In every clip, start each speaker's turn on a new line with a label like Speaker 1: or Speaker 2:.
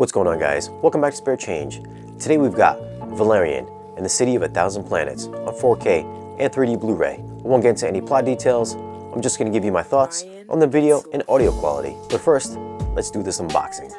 Speaker 1: What's going on, guys? Welcome back to Spare Change. Today we've got Valerian and the City of a Thousand Planets on 4K and 3D Blu-ray. I won't get into any plot details. I'm just going to give you my thoughts on the video and audio quality. But first, let's do this unboxing.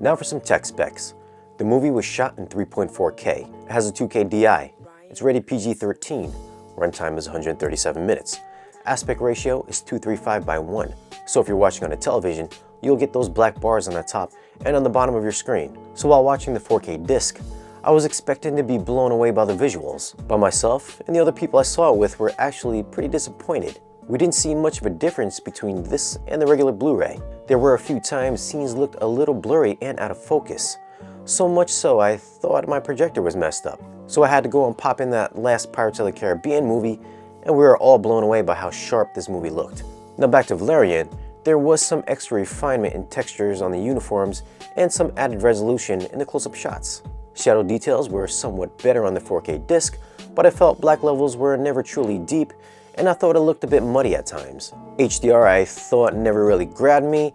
Speaker 1: Now for some tech specs. The movie was shot in 3.4K. It has a 2K DI. It's rated PG-13. Runtime is 137 minutes. Aspect ratio is 235:1. So if you're watching on a television, you'll get those black bars on the top and on the bottom of your screen. So while watching the 4K disc, I was expecting to be blown away by the visuals. But myself and the other people I saw it with were actually pretty disappointed. We didn't see much of a difference between this and the regular Blu-ray. There were a few times scenes looked a little blurry and out of focus. So much so I thought my projector was messed up. So I had to go and pop in that last Pirates of the Caribbean movie, and we were all blown away by how sharp this movie looked. Now back to Valerian, there was some extra refinement in textures on the uniforms and some added resolution in the close-up shots. Shadow details were somewhat better on the 4K disc, but I felt black levels were never truly deep, and I thought it looked a bit muddy at times. HDR I thought never really grabbed me,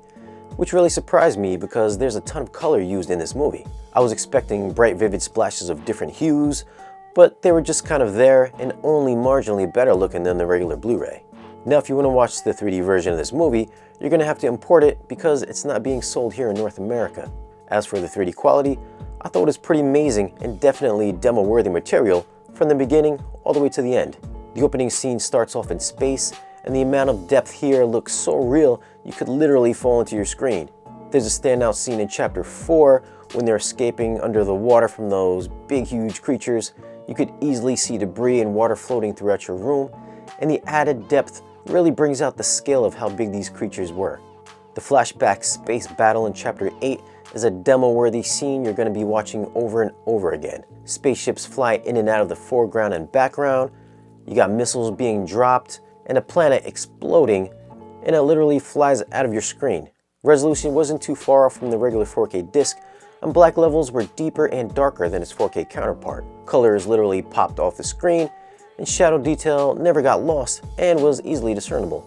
Speaker 1: which really surprised me because there's a ton of color used in this movie. I was expecting bright vivid splashes of different hues, but they were just kind of there and only marginally better looking than the regular Blu-ray. Now if you want to watch the 3D version of this movie, you're going to have to import it because it's not being sold here in North America. As for the 3D quality, I thought it was pretty amazing and definitely demo-worthy material from the beginning all the way to the end. The opening scene starts off in space, and the amount of depth here looks so real you could literally fall into your screen. There's a standout scene in Chapter 4 when they're escaping under the water from those big huge creatures. You could easily see debris and water floating throughout your room, and the added depth really brings out the scale of how big these creatures were. The flashback space battle in Chapter 8 is a demo-worthy scene you're going to be watching over and over again. Spaceships fly in and out of the foreground and background. You got missiles being dropped and a planet exploding, and it literally flies out of your screen. Resolution wasn't too far off from the regular 4K disc, and black levels were deeper and darker than its 4K counterpart. Colors literally popped off the screen, and shadow detail never got lost and was easily discernible.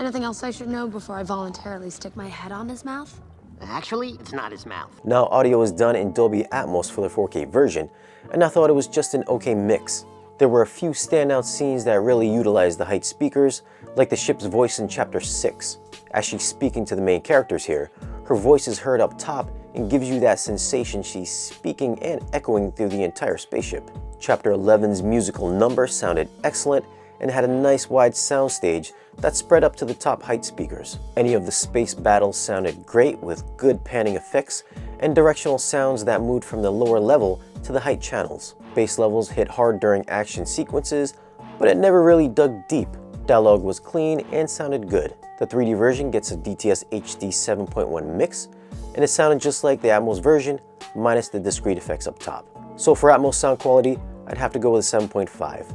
Speaker 2: Anything else I should know before I voluntarily stick my head on his mouth?
Speaker 3: Actually, it's not his mouth.
Speaker 1: Now audio is done in Dolby Atmos for the 4K version, and I thought it was just an okay mix. There were a few standout scenes that really utilized the height speakers, like the ship's voice in Chapter 6. As she's speaking to the main characters here, her voice is heard up top and gives you that sensation she's speaking and echoing through the entire spaceship. Chapter 11's musical number sounded excellent and had a nice wide soundstage that spread up to the top height speakers. Any of the space battles sounded great with good panning effects and directional sounds that moved from the lower level to the height channels. Bass levels hit hard during action sequences, but it never really dug deep. Dialogue was clean and sounded good. The 3D version gets a DTS HD 7.1 mix, and it sounded just like the Atmos version, minus the discrete effects up top. So for Atmos sound quality, I'd have to go with a 7.5.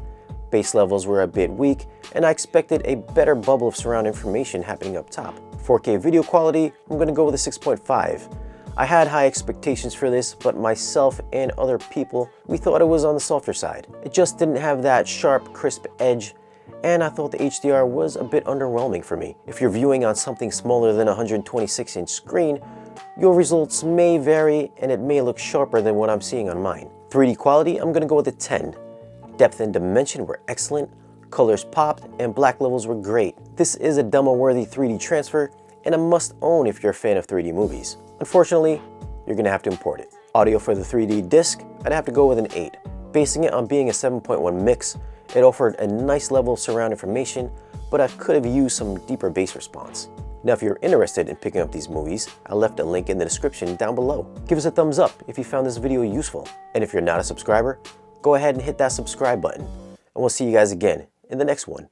Speaker 1: Bass levels were a bit weak, and I expected a better bubble of surround information happening up top. 4K video quality, I'm going to go with a 6.5. I had high expectations for this, but myself and other people, we thought it was on the softer side. It just didn't have that sharp, crisp edge, and I thought the HDR was a bit underwhelming for me. If you're viewing on something smaller than a 126-inch screen, your results may vary and it may look sharper than what I'm seeing on mine. 3D quality, I'm gonna go with a 10. Depth and dimension were excellent, colors popped, and black levels were great. This is a demo-worthy 3D transfer and a must-own if you're a fan of 3D movies. Unfortunately, you're gonna have to import it. Audio for the 3D disc, I'd have to go with an 8. Basing it on being a 7.1 mix, it offered a nice level of surround information, but I could have used some deeper bass response. Now if you're interested in picking up these movies, I left a link in the description down below. Give us a thumbs up if you found this video useful, and if you're not a subscriber, go ahead and hit that subscribe button. And we'll see you guys again in the next one.